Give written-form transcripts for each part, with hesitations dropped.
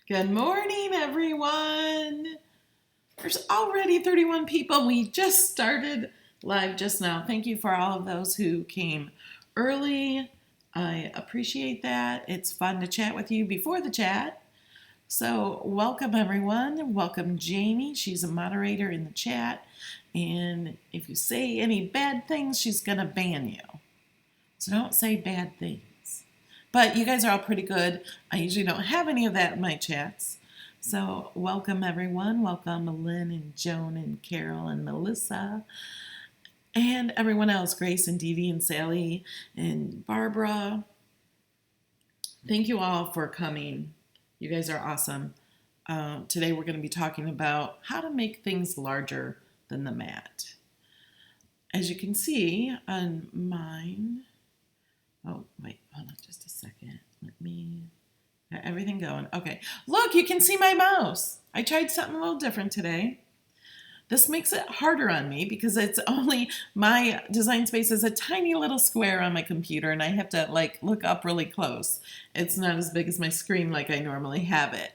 Good morning, everyone. There's already 31 people. We just started live just now. Thank you for all of those who came early. I appreciate that. It's fun to chat with you before the chat. So welcome, everyone. Welcome, Jamie. She's a moderator in the chat. And if you say any bad things, she's going to ban you. So don't say bad things. But you guys are all pretty good. I usually don't have any of that in my chats. So welcome, everyone. Welcome, Lynn and Joan and Carol and Melissa. And everyone else, Grace and Dee Dee and Sally and Barbara. Thank you all for coming. You guys are awesome. Today we're going to be talking about how to make things larger than the mat. As you can see on mine, oh, wait, hold on just a second. Let me get everything going. Okay, look, you can see my mouse. I tried something a little different today. This makes it harder on me because it's only, my design space is a tiny little square on my computer and I have to look up really close. It's not as big as my screen like I normally have it.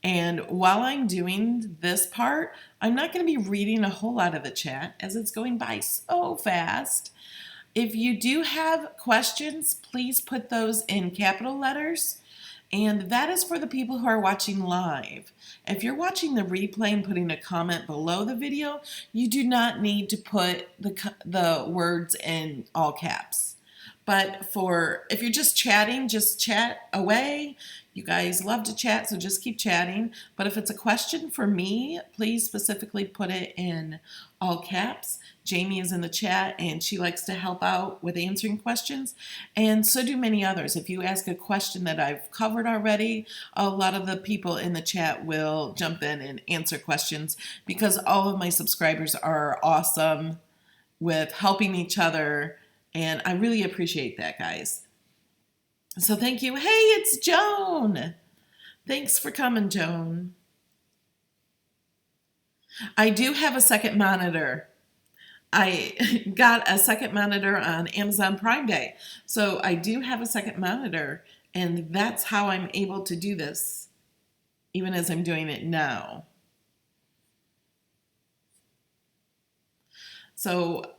And while I'm doing this part, I'm not going to be reading a whole lot of the chat as it's going by so fast. If you do have questions, please put those in capital letters. And that is for the people who are watching live. If you're watching the replay and putting a comment below the video, you do not need to put the words in all caps. But if you're just chatting, just chat away. You guys love to chat, so just keep chatting. But if it's a question for me, please specifically put it in all caps. Jamie is in the chat, and she likes to help out with answering questions, and so do many others. If you ask a question that I've covered already, a lot of the people in the chat will jump in and answer questions because all of my subscribers are awesome with helping each other, and I really appreciate that, guys. So thank you. Hey, it's Joan. Thanks for coming, Joan. I do have a second monitor. I got a second monitor on Amazon Prime Day. So I do have a second monitor, and that's how I'm able to do this, even as I'm doing it now. So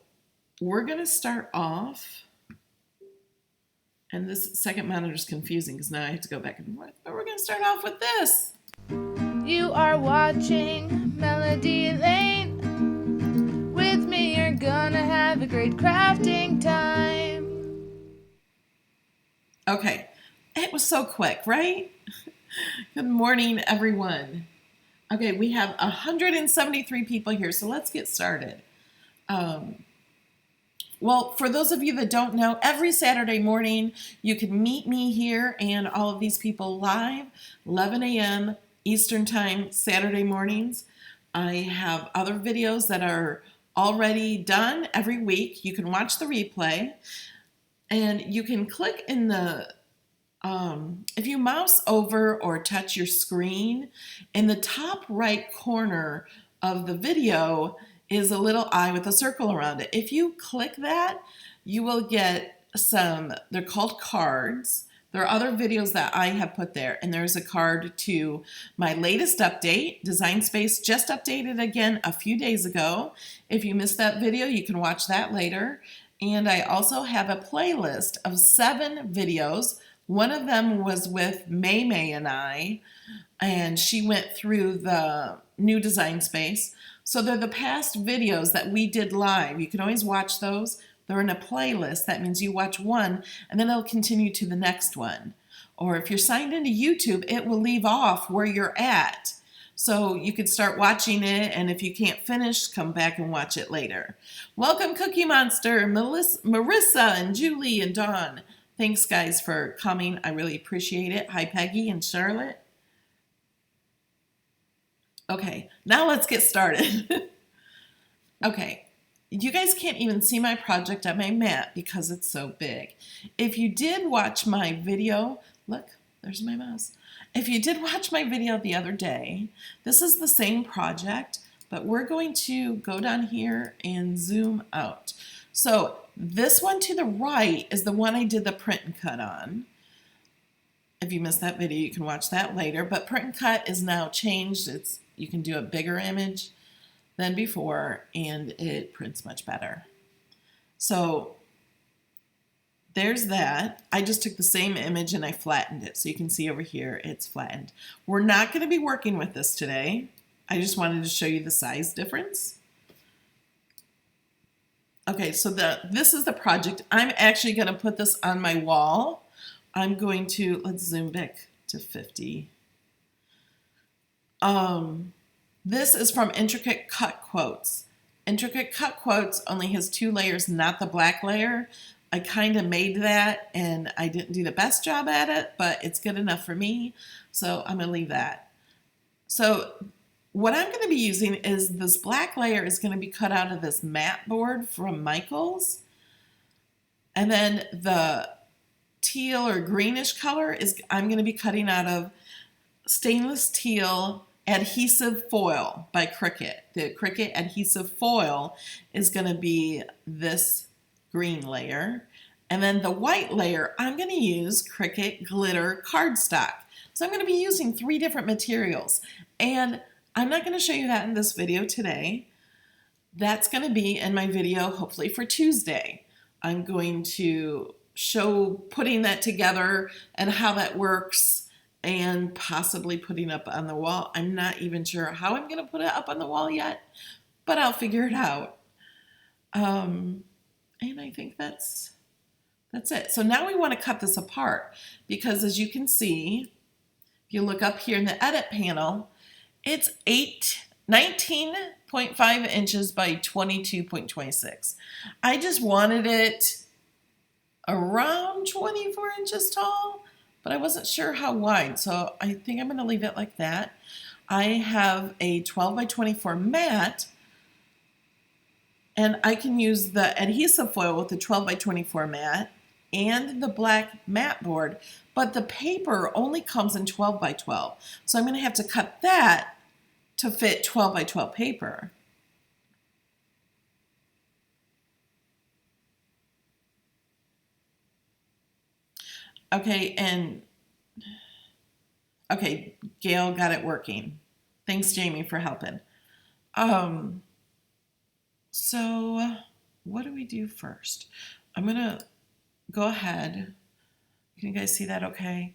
we're going to start off, and this second monitor is confusing because now I have to go back and forth, but we're going to start off with this. You are watching Melody Lane. With me, you're gonna have a great crafting time. Okay, it was so quick, right? Good morning, everyone. Okay, we have 173 people here, so let's get started. Well, for those of you that don't know, every Saturday morning you can meet me here and all of these people live, 11 a.m. Eastern Time, Saturday mornings. I have other videos that are already done every week. You can watch the replay, and you can click in the if you mouse over or touch your screen, in the top right corner of the video is a little eye with a circle around it. If you click that, you will get they're called cards. There are other videos that I have put there, and there's a card to my latest update. Design Space just updated again a few days ago. If you missed that video, you can watch that later. And I also have a playlist of 7 videos. One of them was with May and I, and she went through the new Design Space. So they're the past videos that we did live. You can always watch those. They're in a playlist. That means you watch one, and then it'll continue to the next one. Or if you're signed into YouTube, it will leave off where you're at. So you could start watching it, and if you can't finish, come back and watch it later. Welcome, Cookie Monster, Marissa, and Julie, and Dawn. Thanks, guys, for coming. I really appreciate it. Hi, Peggy and Charlotte. Okay, now let's get started. Okay, you guys can't even see my project on my mat because it's so big. If you did watch my video, look, there's my mouse. If you did watch my video the other day, this is the same project, but we're going to go down here and zoom out. So this one to the right is the one I did the print and cut on. If you missed that video, you can watch that later. But print and cut is now changed. You can do a bigger image than before, and it prints much better. So there's that. I just took the same image and I flattened it. So you can see over here, it's flattened. We're not going to be working with this today. I just wanted to show you the size difference. Okay, so this is the project. I'm actually going to put this on my wall. I'm going to, let's zoom back to 50. This is from Intricate Cut Quotes. Intricate Cut Quotes only has 2 layers, not the black layer. I kind of made that and I didn't do the best job at it, but it's good enough for me. So I'm going to leave that. So what I'm going to be using is this black layer is going to be cut out of this mat board from Michaels. And then the teal or greenish color is I'm going to be cutting out of stainless teal adhesive foil by Cricut. The Cricut adhesive foil is going to be this green layer. And then the white layer, I'm going to use Cricut glitter cardstock. So I'm going to be using 3 different materials. And I'm not going to show you that in this video today. That's going to be in my video hopefully for Tuesday. I'm going to show putting that together and how that works and possibly putting it up on the wall. I'm not even sure how I'm going to put it up on the wall yet, but I'll figure it out. And I think that's it. So now we want to cut this apart because as you can see, if you look up here in the edit panel, it's 19.5 inches by 22.26. I just wanted it around 24 inches tall, but I wasn't sure how wide, so I think I'm going to leave it like that. I have a 12 by 24 mat, and I can use the adhesive foil with the 12 by 24 mat and the black mat board, but the paper only comes in 12 by 12, so I'm going to have to cut that to fit 12 by 12 paper. Okay, okay, Gail got it working. Thanks, Jamie, for helping. So what do we do first? I'm gonna go ahead. Can you guys see that okay?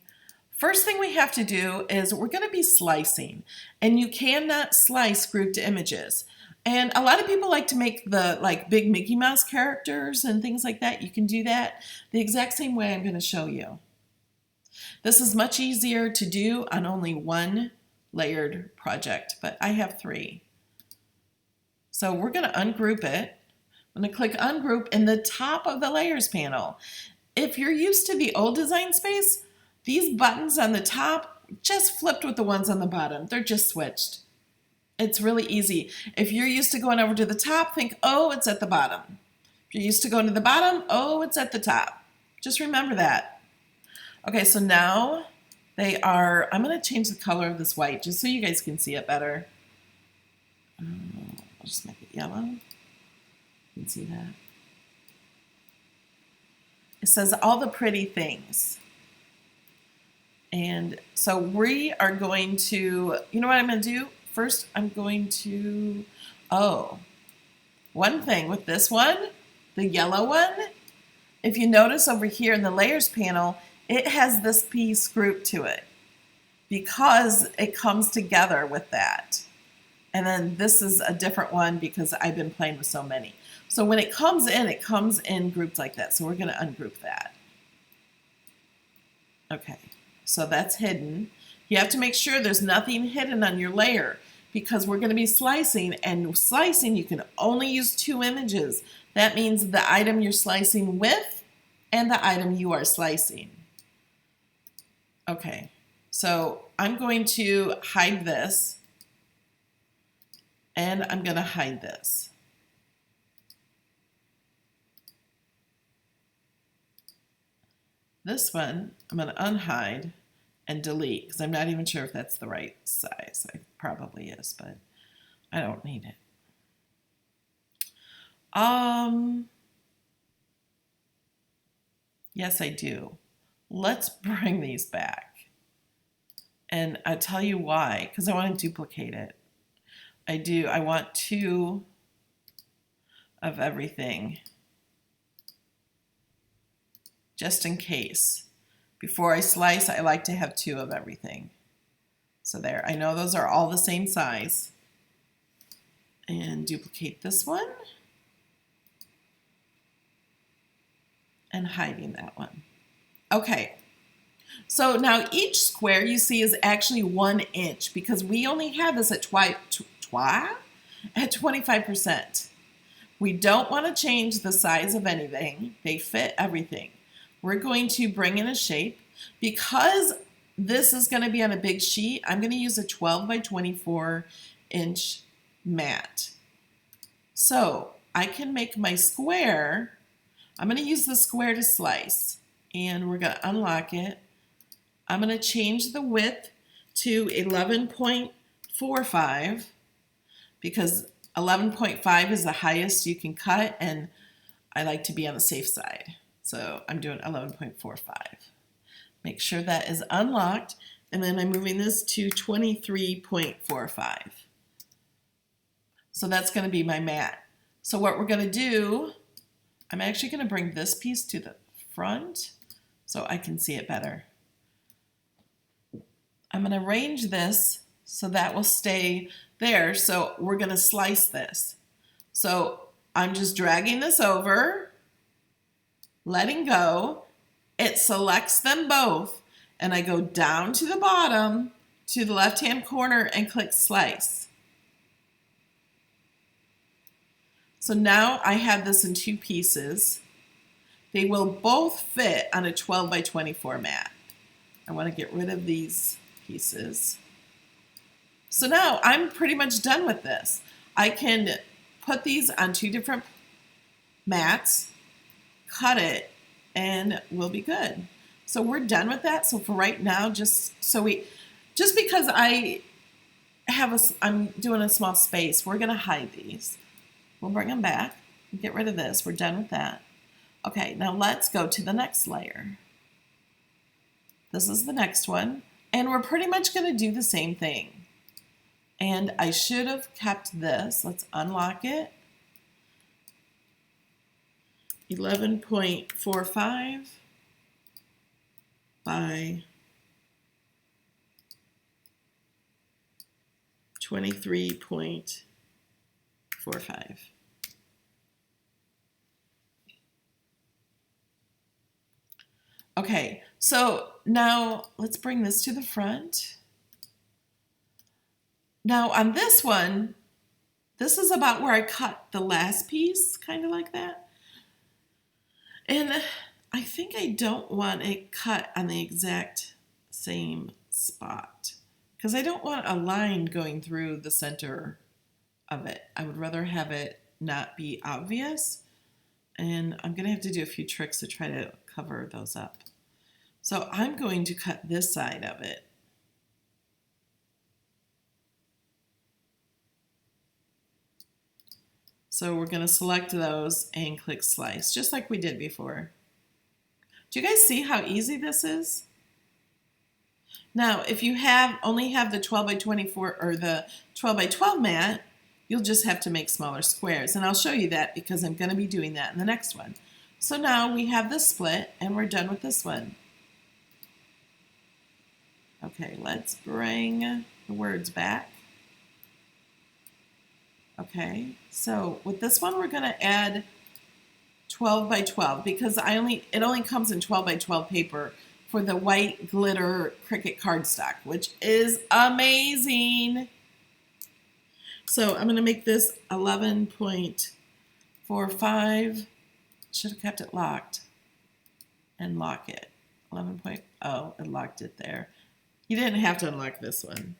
First thing we have to do is we're gonna be slicing, and you cannot slice grouped images. And a lot of people like to make the big Mickey Mouse characters and things like that. You can do that the exact same way I'm gonna show you. This is much easier to do on only 1 layered project, but I have 3. So we're going to ungroup it. I'm going to click ungroup in the top of the layers panel. If you're used to the old Design Space, these buttons on the top just flipped with the ones on the bottom. They're just switched. It's really easy. If you're used to going over to the top, think, oh, it's at the bottom. If you're used to going to the bottom, oh, it's at the top. Just remember that. Okay, so now I'm going to change the color of this white just so you guys can see it better. I'll just make it yellow. You can see that. It says all the pretty things. And so we are going to, you know what I'm going to do? First, I'm going to, one thing with this one, the yellow one, if you notice over here in the layers panel, it has this piece grouped to it because it comes together with that. And then this is a different one because I've been playing with so many. So when it comes in grouped like that. So we're going to ungroup that. Okay, so that's hidden. You have to make sure there's nothing hidden on your layer because we're going to be slicing, and slicing you can only use 2 images. That means the item you're slicing with and the item you are slicing. Okay, so I'm going to hide this, and I'm going to hide this. This one, I'm going to unhide and delete because I'm not even sure if that's the right size. It probably is, but I don't need it. Yes, I do. Let's bring these back. And I'll tell you why, because I want to duplicate it. I want 2 of everything, just in case. Before I slice, I like to have 2 of everything. So there, I know those are all the same size. And duplicate this one. And hiding that one. Okay, so now each square you see is actually 1 inch because we only have this at 25%. We don't want to change the size of anything. They fit everything. We're going to bring in a shape. Because this is going to be on a big sheet, I'm going to use a 12 by 24 inch mat. So I can make my square. I'm going to use the square to slice, and we're going to unlock it. I'm going to change the width to 11.45 because 11.5 is the highest you can cut, and I like to be on the safe side. So I'm doing 11.45. Make sure that is unlocked, and then I'm moving this to 23.45. So that's going to be my mat. So what we're going to do, I'm actually going to bring this piece to the front so I can see it better. I'm going to arrange this so that will stay there. So we're going to slice this. So I'm just dragging this over, letting go. It selects them both, and I go down to the bottom to the left-hand corner and click slice. So now I have this in 2 pieces. They will both fit on a 12 by 24 mat. I want to get rid of these pieces. So now I'm pretty much done with this. I can put these on 2 different mats, cut it, and we'll be good. So we're done with that. So for right now, just because I'm doing a small space, we're going to hide these. We'll bring them back and get rid of this. We're done with that. Okay, now let's go to the next layer. This is the next one, and we're pretty much going to do the same thing. And I should have kept this. Let's unlock it. 11.45 by 23.45. Okay, so now let's bring this to the front. Now on this one, this is about where I cut the last piece, kind of like that. And I think I don't want it cut on the exact same spot because I don't want a line going through the center of it. I would rather have it not be obvious, and I'm going to have to do a few tricks to try to cover those up. So I'm going to cut this side of it. So we're going to select those and click slice, just like we did before. Do you guys see how easy this is? Now, if you only have the 12 by 24 or the 12 by 12 mat, you'll just have to make smaller squares. And I'll show you that because I'm going to be doing that in the next one. So now we have this split and we're done with this one. Okay, let's bring the words back. Okay, so with this one we're going to add 12 by 12 because it only comes in 12 by 12 paper for the white glitter Cricut cardstock, which is amazing. So I'm going to make this 11.45. Should have kept it locked and lock it. 11. Oh, it locked it there. You didn't have to unlock this one.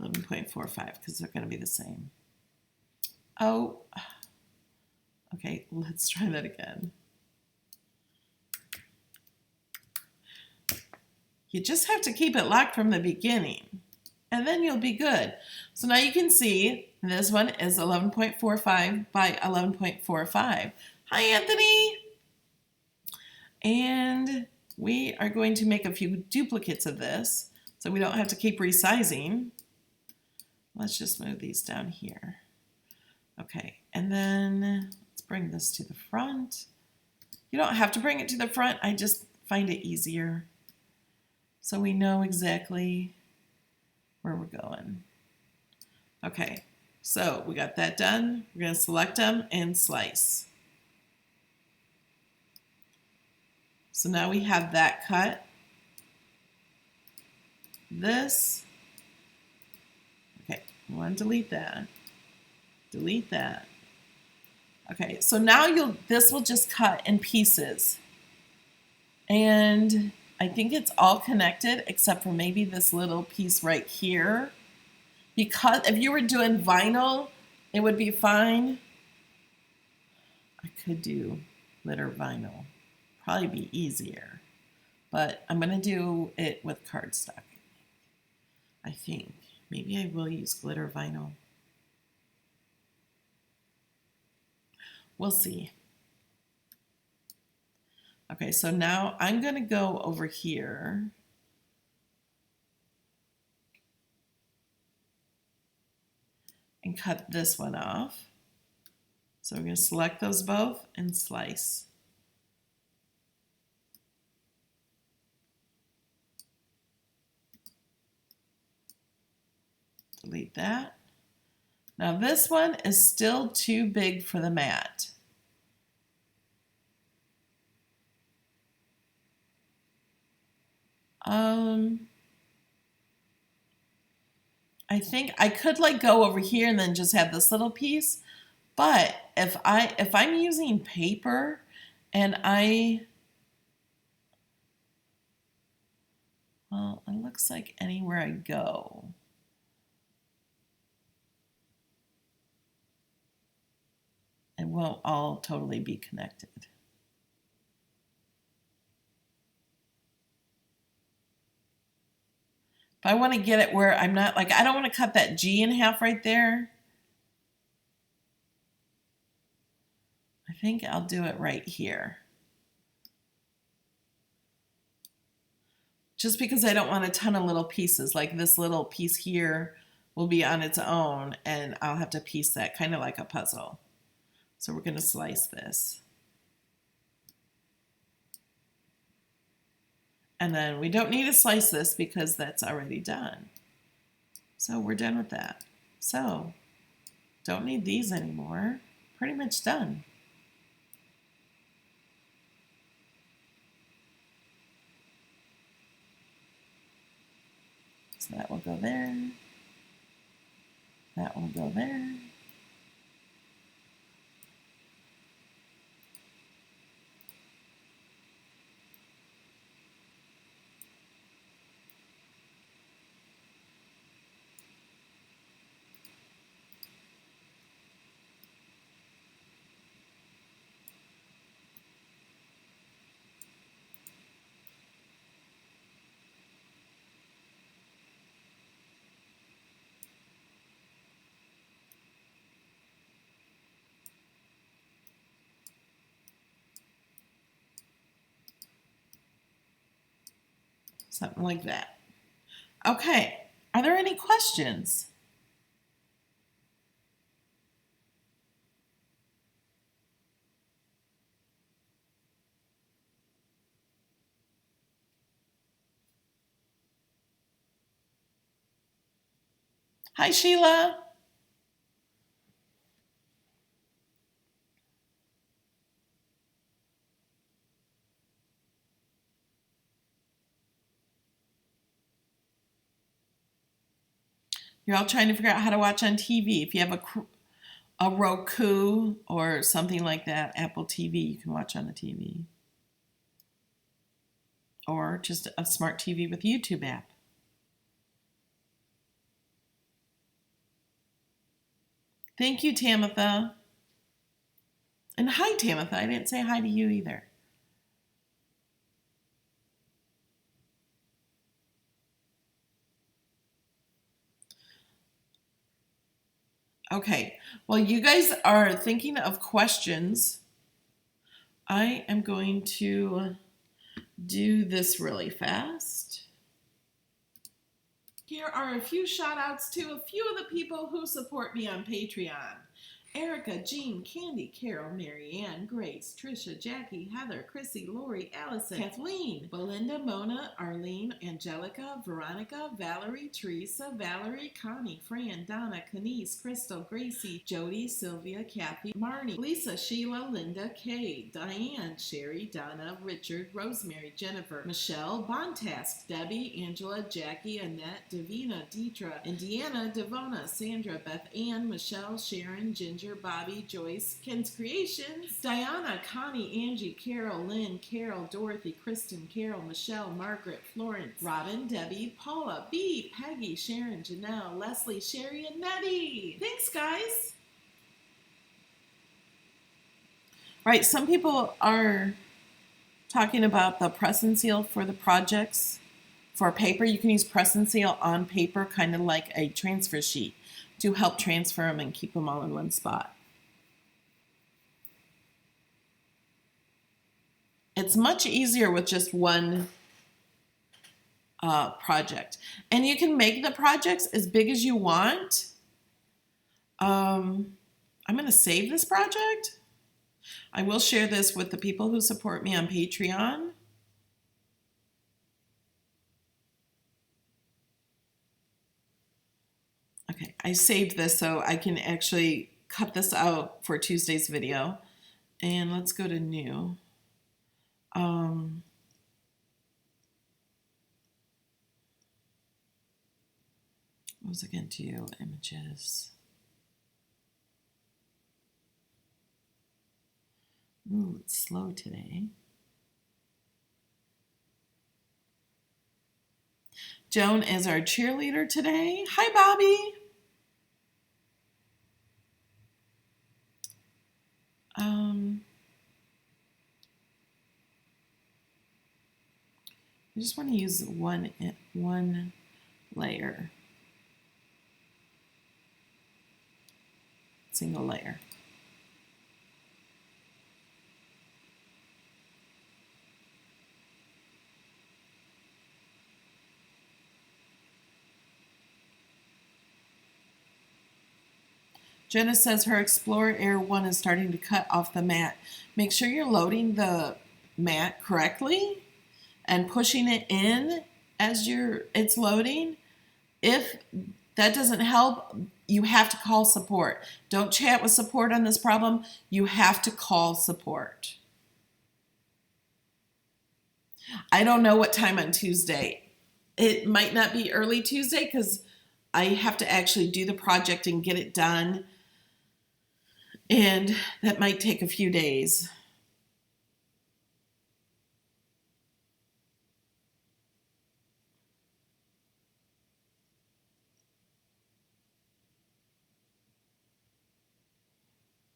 11.45 because they're going to be the same. Oh, okay, let's try that again. You just have to keep it locked from the beginning, and then you'll be good. So now you can see this one is 11.45 by 11.45. Hi, Anthony. And we are going to make a few duplicates of this so we don't have to keep resizing. Let's just move these down here. Okay, and then let's bring this to the front. You don't have to bring it to the front, I just find it easier so we know exactly where we're going. Okay, so we got that done. We're going to select them and slice. So now we have that cut. This, okay, we want to delete that. Delete that. Okay, so now this will just cut in pieces. And I think it's all connected except for maybe this little piece right here. Because if you were doing vinyl, it would be fine. I could do glitter vinyl. Probably be easier. But I'm going to do it with cardstock. I think. Maybe I will use glitter vinyl. We'll see. Okay, so now I'm going to go over here. And cut this one off. So we're going to select those both and slice. Delete that. Now this one is still too big for the mat. I think I could like go over here and then just have this little piece, but if I'm using paper and well, it looks like anywhere I go, it won't all totally be connected. But I want to get it where I'm not like, I don't want to cut that G in half right there. I think I'll do it right here. Just because I don't want a ton of little pieces, like this little piece here will be on its own and I'll have to piece that kind of like a puzzle. So we're going to slice this. And then we don't need to slice this because that's already done. So we're done with that. So don't need these anymore. Pretty much done. So that will go there. That will go there. Something like that. Okay, are there any questions? Hi, Sheila. You're all trying to figure out how to watch on TV. If you have a Roku or something like that, Apple TV, you can watch on the TV. Or just a smart TV with YouTube app. Thank you, Tamitha. And hi, Tamitha. I didn't say hi to you either. Okay, well, you guys are thinking of questions. I am going to do this really fast. Here are a few shout outs to a few of the people who support me on Patreon. Erica, Jean, Candy, Carol, Marianne, Grace, Trisha, Jackie, Heather, Chrissy, Lori, Allison, Kathleen, Belinda, Mona, Arlene, Angelica, Veronica, Valerie, Teresa, Valerie, Connie, Fran, Donna, Kenise, Crystal, Gracie, Jody, Sylvia, Kathy, Marnie, Lisa, Sheila, Linda, Kay, Diane, Sherry, Donna, Richard, Rosemary, Jennifer, Michelle, Bontask, Debbie, Angela, Jackie, Annette, Davina, Deetra, Indiana, Devona, Sandra, Beth Ann, Michelle, Sharon, Ginger, Bobby, Joyce, Ken's Creations, Diana, Connie, Angie, Carol, Lynn, Carol, Dorothy, Kristen, Carol, Michelle, Margaret, Florence, Robin, Debbie, Paula, B, Peggy, Sharon, Janelle, Leslie, Sherry, and Nettie. Thanks, guys. Right, some people are talking about the press and seal for the projects. For paper, you can use press and seal on paper, kind of like a transfer sheet, to help transfer them and keep them all in one spot. It's much easier with just one project. And you can make the projects as big as you want. I'm going to save this project. I will share this with the people who support me on Patreon. Okay, I saved this so I can actually cut this out for Tuesday's video. And let's go to new. What was I going to do? Images. Ooh, it's slow today. Joan is our cheerleader today. Hi, Bobby. I just want to use one layer. Single layer. Jenna says her Explorer Air 1 is starting to cut off the mat. Make sure you're loading the mat correctly and pushing it in as it's loading. If that doesn't help, you have to call support. Don't chat with support on this problem. You have to call support. I don't know what time on Tuesday. It might not be early Tuesday because I have to actually do the project and get it done. And that might take a few days.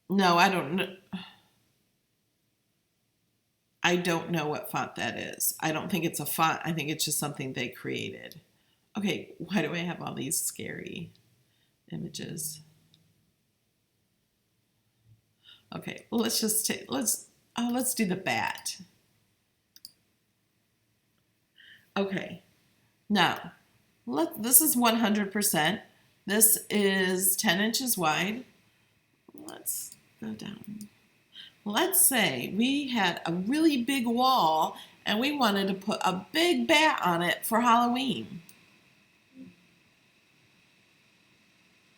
No, I don't know. I don't know what font that is. I don't think it's a font. I think it's just something they created. Okay, why do I have all these scary images? Okay, well, let's do the bat. Okay, now this is 100%. This is 10 inches wide. Let's go down. Let's say we had a really big wall and we wanted to put a big bat on it for Halloween.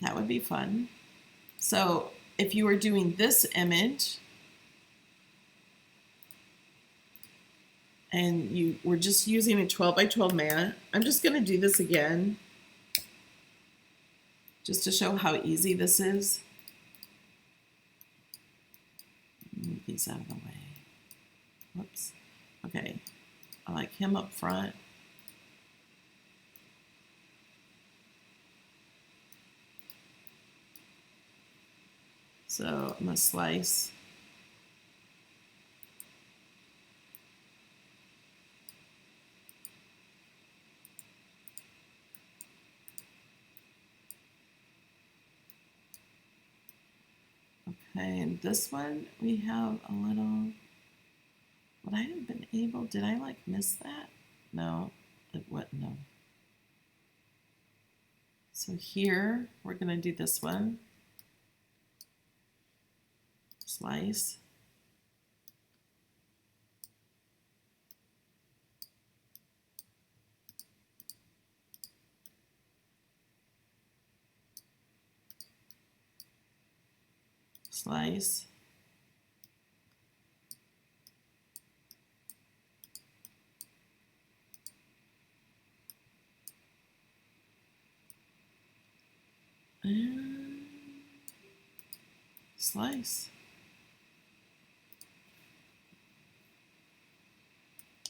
That would be fun. So if you were doing this image and you were just using a 12 by 12 mat, I'm just going to do this again just to show how easy this is. Move these out of the way. Whoops. Okay. I like him up front. So I'm going to slice. Okay, and this one we have a little, what I have been able, did I like miss that? No, what, no. So here, we're gonna do this one. Slice. Slice. And slice.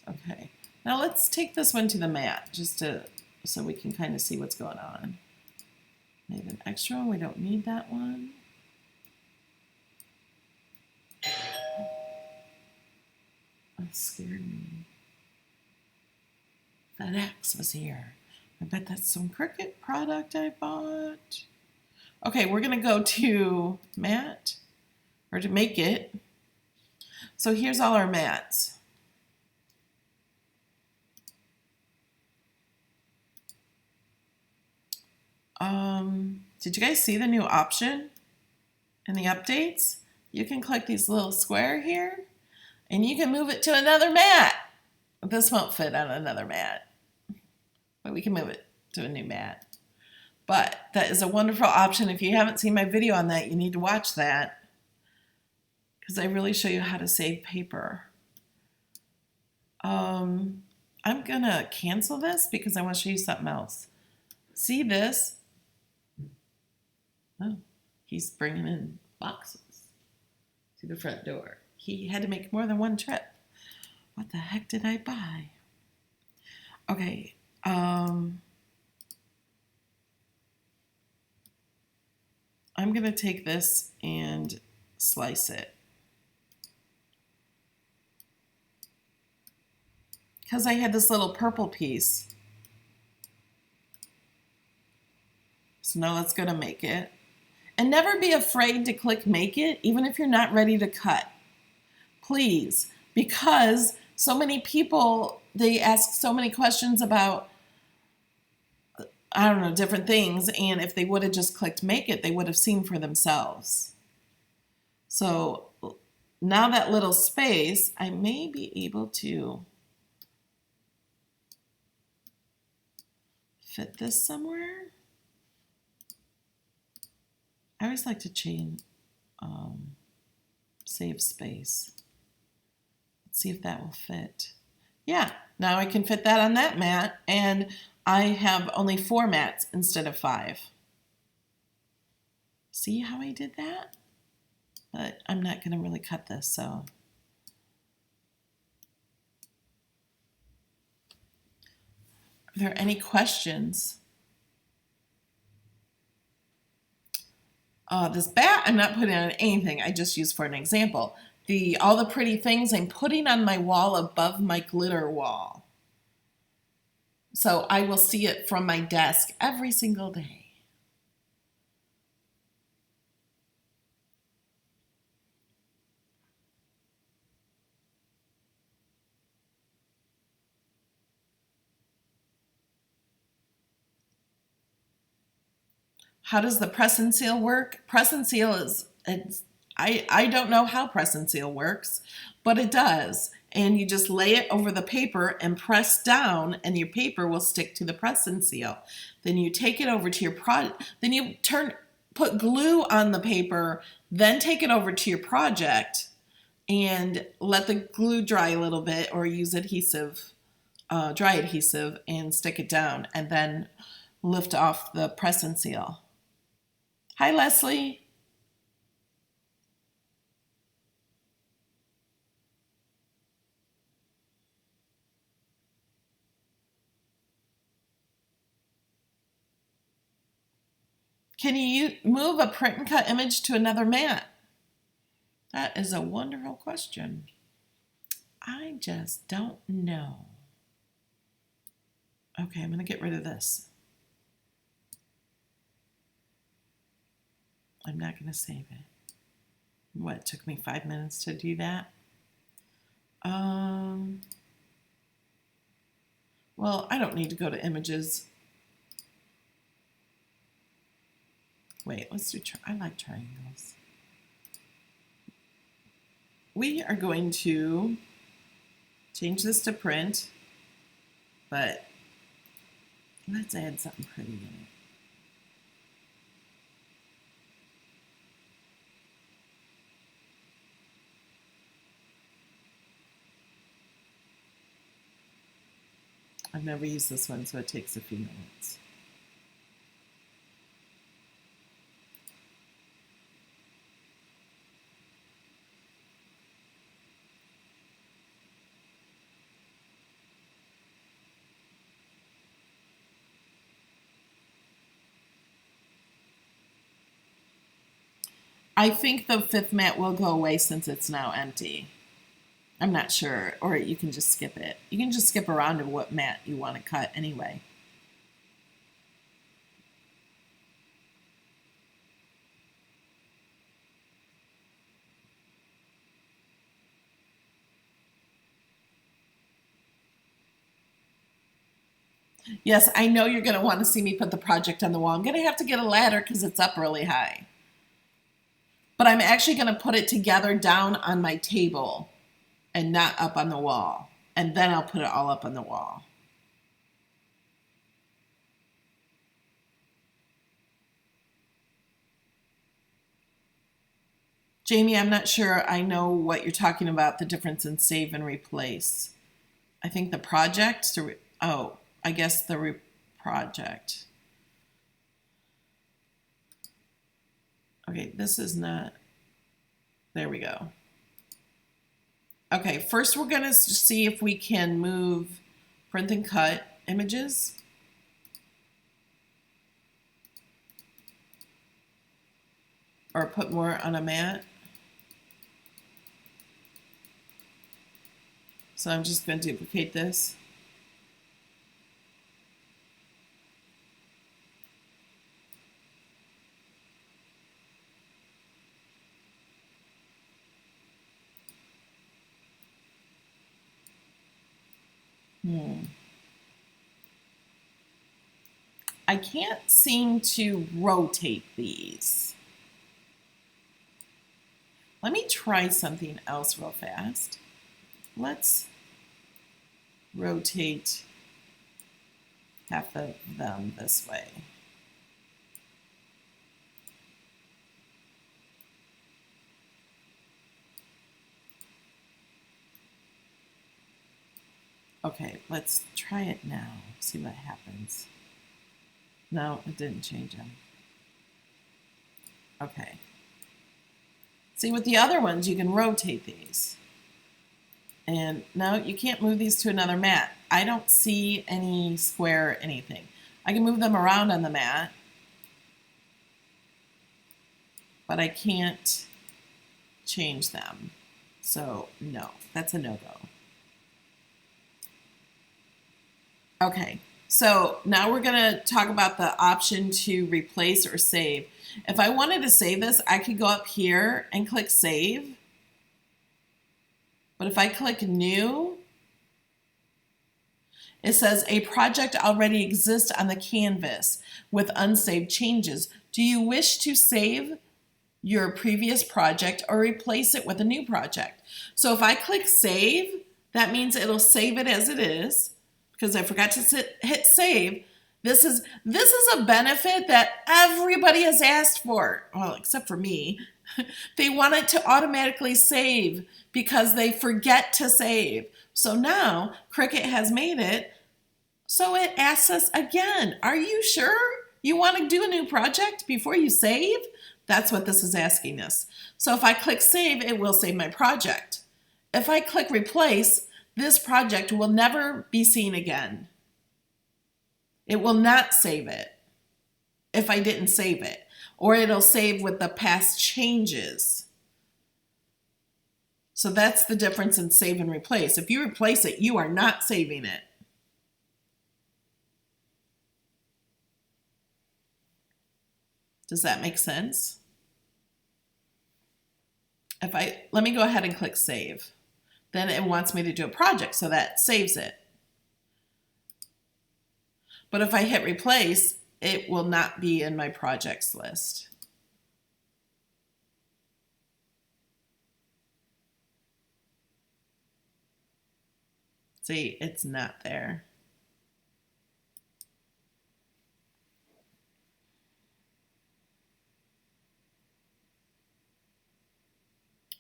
Okay, now let's take this one to the mat just so we can kind of see what's going on. Made an extra one, we don't need that one. That scared me. That X was here. I bet that's some Cricut product I bought. Okay, we're gonna go to mat, or to make it. So here's all our mats. Did you guys see the new option in the updates? You can click these little square here, and you can move it to another mat. This won't fit on another mat, but we can move it to a new mat. But that is a wonderful option. If you haven't seen my video on that, you need to watch that, because I really show you how to save paper. I'm gonna cancel this because I want to show you something else. See this? Oh, he's bringing in boxes to the front door. He had to make more than one trip. What the heck did I buy? Okay, I'm gonna take this and slice it. Because I had this little purple piece. So now let's go to make it. And never be afraid to click make it, even if you're not ready to cut. Please, because so many people, they ask so many questions about, I don't know, different things, and if they would have just clicked make it, they would have seen for themselves. So now that little space, I may be able to fit this somewhere. I always like to chain save space. Let's see if that will fit. Yeah, now I can fit that on that mat, and I have only 4 mats instead of 5. See how I did that? But I'm not going to really cut this, so. Are there any questions? This bat I'm not putting on anything, I just use for an example. All the pretty things I'm putting on my wall above my glitter wall. So I will see it from my desk every single day. How does the press and seal work? Press and seal is, I don't know how press and seal works, but it does. And you just lay it over the paper and press down, and your paper will stick to the press and seal. Then you take it over to your project. Then you put glue on the paper, then take it over to your project and let the glue dry a little bit, or use adhesive, dry adhesive, and stick it down, and then lift off the press and seal. Hi, Leslie. Can you move a print and cut image to another mat? That is a wonderful question. I just don't know. Okay, I'm going to get rid of this. I'm not going to save it. What, it took me 5 minutes to do that? Well, I don't need to go to images. Wait, let's do, I like triangles. We are going to change this to print, but let's add something pretty in it. I've never used this one, so it takes a few minutes. I think the fifth mat will go away since it's now empty. I'm not sure, or you can just skip it. You can just skip around to what mat you want to cut anyway. Yes, I know you're going to want to see me put the project on the wall. I'm going to have to get a ladder because it's up really high. But I'm actually going to put it together down on my table and not up on the wall. And then I'll put it all up on the wall. Jamie, I'm not sure I know what you're talking about, the difference in save and replace. I think the project, oh, I guess the project. Okay, this is not, there we go. Okay, first we're gonna see if we can move print and cut images. Or put more on a mat. So I'm just going to duplicate this. I can't seem to rotate these. Let me try something else real fast. Let's rotate half of them this way. Okay, let's try it now, see what happens. No, it didn't change them. Okay. See, with the other ones, you can rotate these. And no, you can't move these to another mat. I don't see any square anything. I can move them around on the mat, but I can't change them. So no, that's a no-go. Okay, so now we're gonna talk about the option to replace or save. If I wanted to save this, I could go up here and click save. But if I click new, it says a project already exists on the canvas with unsaved changes. Do you wish to save your previous project or replace it with a new project? So if I click save, that means it'll save it as it is because I forgot to hit save. This is a benefit that everybody has asked for, well, except for me. They want it to automatically save because they forget to save. So now Cricut has made it so it asks us again, are you sure you want to do a new project before you save? That's what this is asking us. So if I click save, it will save my project. If I click replace, this project will never be seen again. It will not save it if I didn't save it, or it'll save with the past changes. So that's the difference in save and replace. If you replace it, you are not saving it. Does that make sense? Let me go ahead and click save. Then it wants me to do a project, so that saves it. But if I hit replace, it will not be in my projects list. See, it's not there.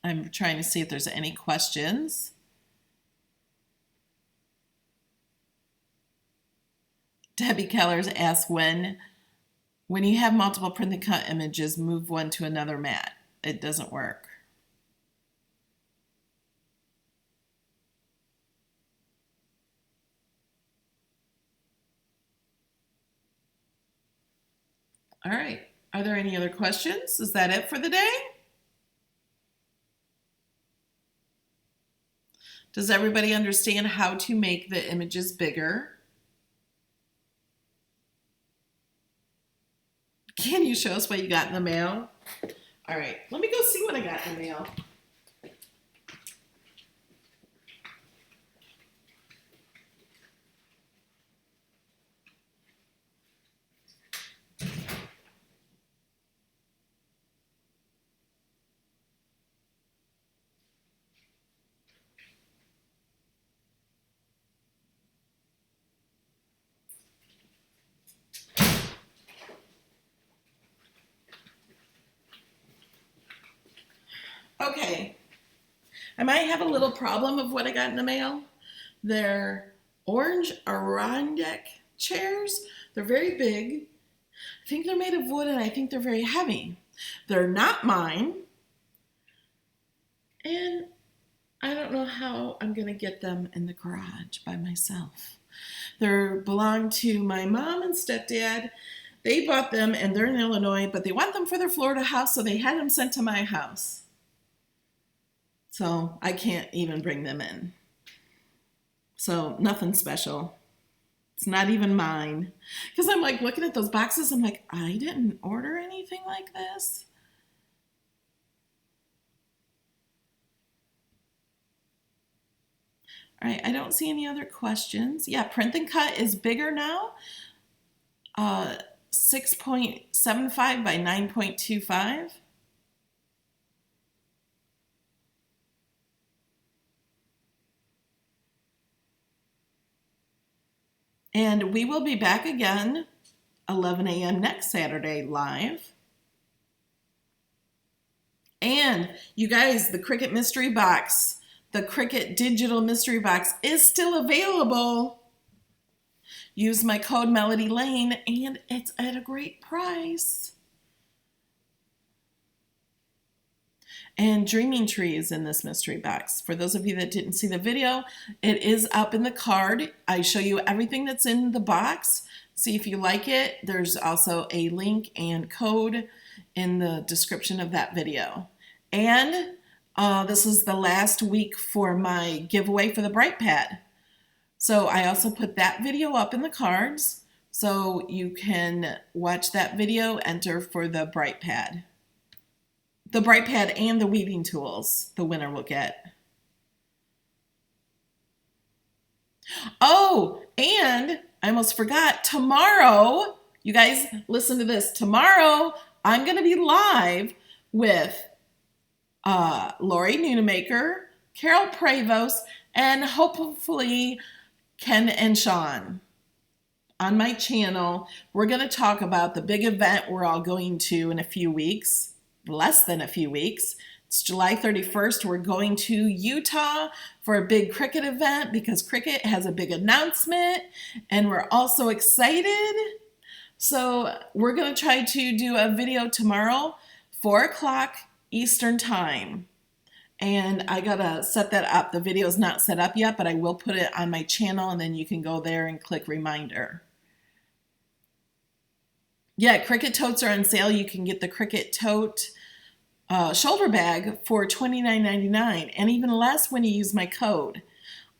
I'm trying to see if there's any questions. Debbie Kellers asks, when you have multiple print and cut images, move one to another mat. It doesn't work. All right. Are there any other questions? Is that it for the day? Does everybody understand how to make the images bigger? Can you show us what you got in the mail? All right, let me go see what I got in the mail. Okay, I might have a little problem of what I got in the mail. They're orange Adirondack chairs. They're very big. I think they're made of wood and I think they're very heavy. They're not mine. And I don't know how I'm going to get them in the garage by myself. They belong to my mom and stepdad. They bought them and they're in Illinois, but they want them for their Florida house, so they had them sent to my house. So I can't even bring them in. So nothing special. It's not even mine. Because I'm like looking at those boxes, I'm like, I didn't order anything like this. All right, I don't see any other questions. Yeah, print and cut is bigger now. 6.75 by 9.25. And we will be back again 11 a.m. next Saturday live. And you guys, the Cricut mystery box, the Cricut digital mystery box is still available. Use my code Melody Lane and it's at a great price. And Dreaming Tree is in this mystery box. For those of you that didn't see the video, it is up in the card. I show you everything that's in the box. See if you like it. There's also a link and code in the description of that video. And this is the last week for my giveaway for the Bright Pad. So I also put that video up in the cards so you can watch that video, enter for the Bright Pad. The Bright Pad and the weaving tools the winner will get. Oh, and I almost forgot, tomorrow, you guys listen to this, tomorrow I'm going to be live with Lori Nunemaker, Carol Prevost, and hopefully Ken and Sean on my channel. We're going to talk about the big event we're all going to in a few weeks. Less than a few weeks. It's July 31st. We're going to Utah for a big Cricut event because Cricut has a big announcement and we're all so excited. So we're going to try to do a video tomorrow, 4 o'clock Eastern time. And I got to set that up. The video is not set up yet, but I will put it on my channel and then you can go there and click reminder. Yeah, Cricut totes are on sale. You can get the Cricut tote shoulder bag for $29.99 and even less when you use my code.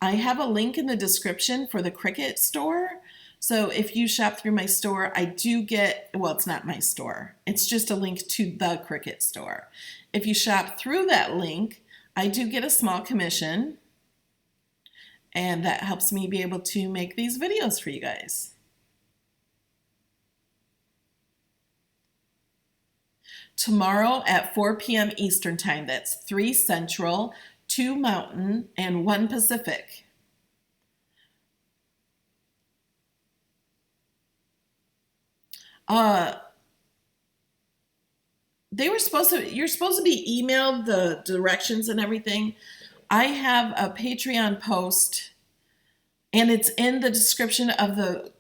I have a link in the description for the Cricut store. So if you shop through my store, I do get, well, it's not my store. It's just a link to the Cricut store. If you shop through that link, I do get a small commission. And that helps me be able to make these videos for you guys. tomorrow at 4 p.m. Eastern Time. That's 3 Central, 2 Mountain, and 1 Pacific. You're supposed to be emailed the directions and everything. I have a Patreon post, and it's in the description of the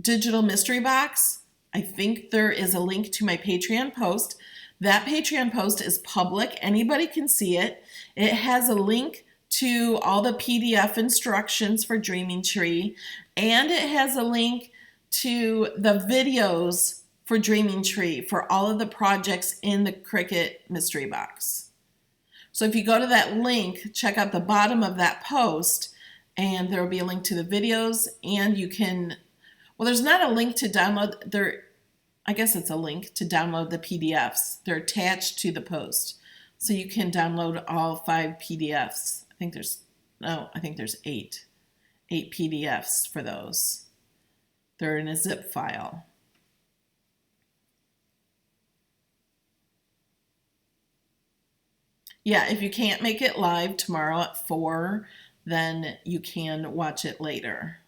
digital mystery box. I think there is a link to my Patreon post. That Patreon post is public. Anybody can see it. It has a link to all the PDF instructions for Dreaming Tree, and it has a link to the videos for Dreaming Tree for all of the projects in the Cricut mystery box. So if you go to that link, check out the bottom of that post, and there will be a link to the videos, and you can, well, there's not a link to download, I guess it's a link to download the PDFs. They're attached to the post. So you can download all 5 PDFs. I think there's 8 PDFs for those. They're in a zip file. Yeah, if you can't make it live tomorrow at 4, then you can watch it later.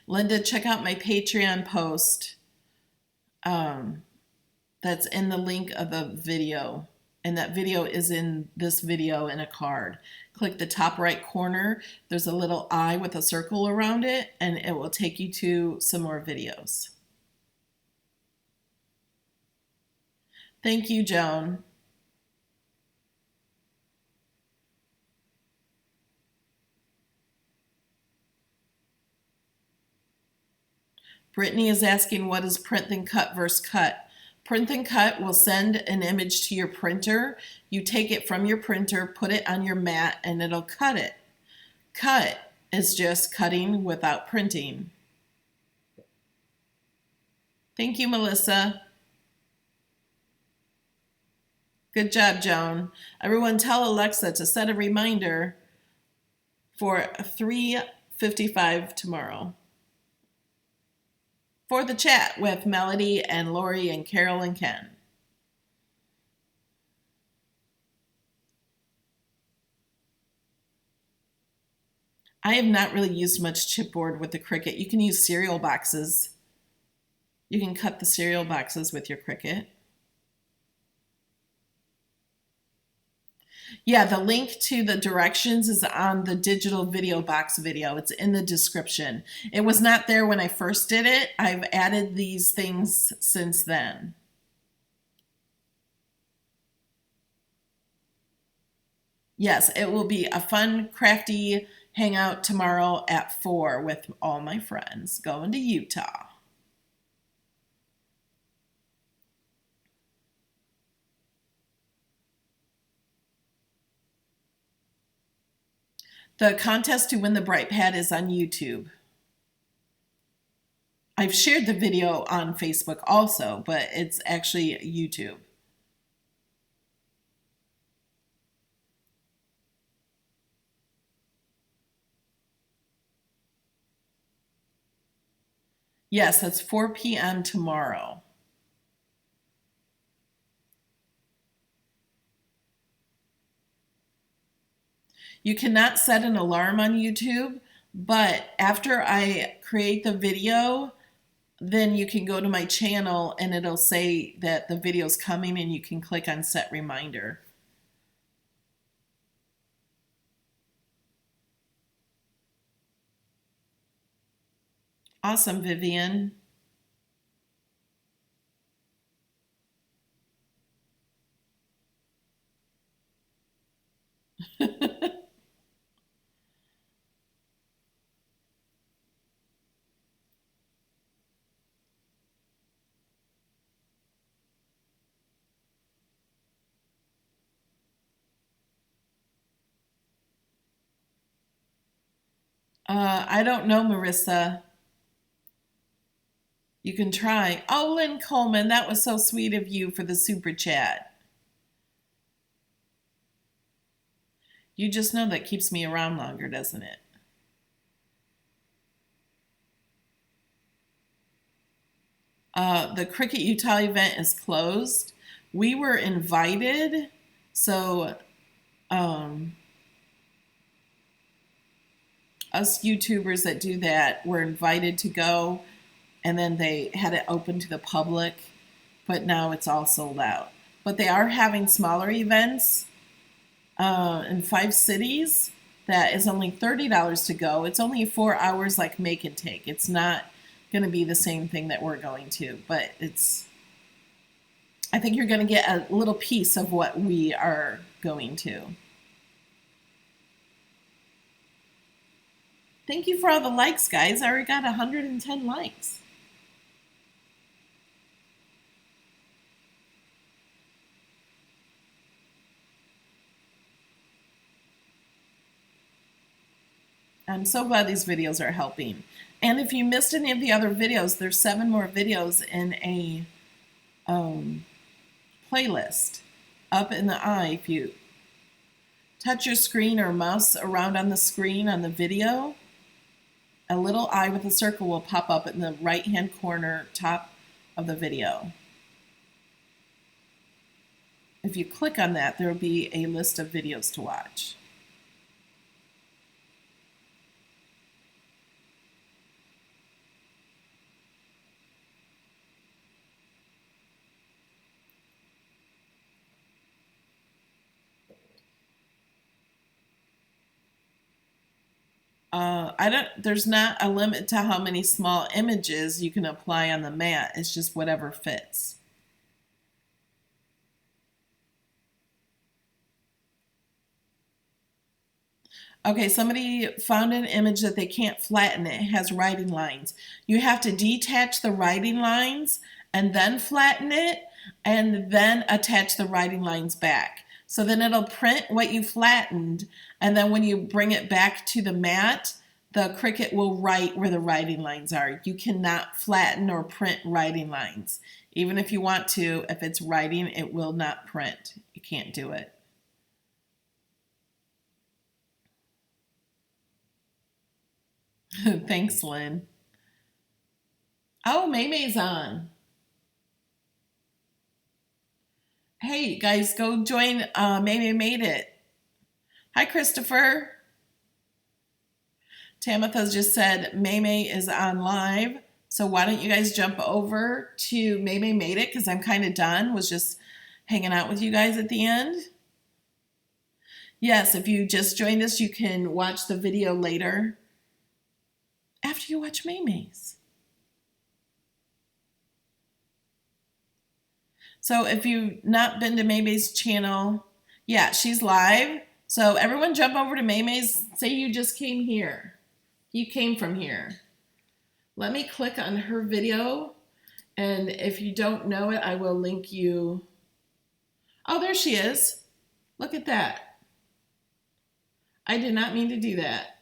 Linda, check out my Patreon post. That's in the link of the video. And that video is in this video in a card. Click the top right corner. There's a little eye with a circle around it, and it will take you to some more videos. Thank you, Joan. Brittany is asking, what is print then cut versus cut? Print then cut will send an image to your printer. You take it from your printer, put it on your mat, and it'll cut it. Cut is just cutting without printing. Thank you, Melissa. Good job, Joan. Everyone tell Alexa to set a reminder for 3:55 tomorrow for the chat with Melody and Lori and Carol and Ken. I have not really used much chipboard with the Cricut. You can use cereal boxes. You can cut the cereal boxes with your Cricut. Yeah, the link to the directions is on the digital video box video. It's in the description. It was not there when I first did it. I've added these things since then. Yes, it will be a fun, crafty hangout tomorrow at 4 with all my friends going to Utah. The contest to win the Bright Pad is on YouTube. I've shared the video on Facebook also, but it's actually YouTube. Yes, that's 4 p.m. tomorrow. You cannot set an alarm on YouTube, but after I create the video, then you can go to my channel and it'll say that the video's coming and you can click on set reminder. Awesome, Vivian. I don't know, Marissa. You can try. Oh, Lynn Coleman, that was so sweet of you for the super chat. You just know that keeps me around longer, doesn't it? The Cricut Utah event is closed. We were invited, so us YouTubers that do that were invited to go, and then they had it open to the public, but now it's all sold out. But they are having smaller events in 5 cities that is only $30 to go. It's only 4 hours like make and take. It's not going to be the same thing that we're going to, but I think you're going to get a little piece of what we are going to. Thank you for all the likes, guys. I already got 110 likes. I'm so glad these videos are helping. And if you missed any of the other videos, there's 7 more videos in a playlist up in the eye. If you touch your screen or mouse around on the screen on the video, a little eye with a circle will pop up in the right-hand corner top of the video. If you click on that, there will be a list of videos to watch. There's not a limit to how many small images you can apply on the mat. It's just whatever fits. Okay, somebody found an image that they can't flatten. It has writing lines. You have to detach the writing lines and then flatten it and then attach the writing lines back. So then it'll print what you flattened, and then when you bring it back to the mat, the Cricut will write where the writing lines are. You cannot flatten or print writing lines. Even if you want to, if it's writing, it will not print. You can't do it. Thanks, Lynn. Oh, Maymay's on. Hey, guys, go join Maymay Made It. Hi, Christopher. Tamitha just said Maymay is on live. So why don't you guys jump over to Maymay Made It, because I'm kind of done. Was just hanging out with you guys at the end. Yes, if you just joined us, you can watch the video later after you watch Maymay's. So if you've not been to Maymay's channel, yeah, she's live. So everyone jump over to Maymay's. Say you just came here. You came from here. Let me click on her video. And if you don't know it, I will link you. Oh, there she is. Look at that. I did not mean to do that.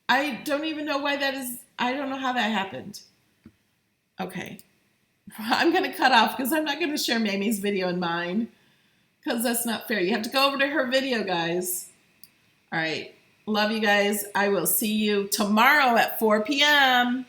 I don't even know why that is. I don't know how that happened. Okay. I'm going to cut off because I'm not going to share Mamie's video in mine because that's not fair. You have to go over to her video, guys. All right. Love you guys. I will see you tomorrow at 4 p.m.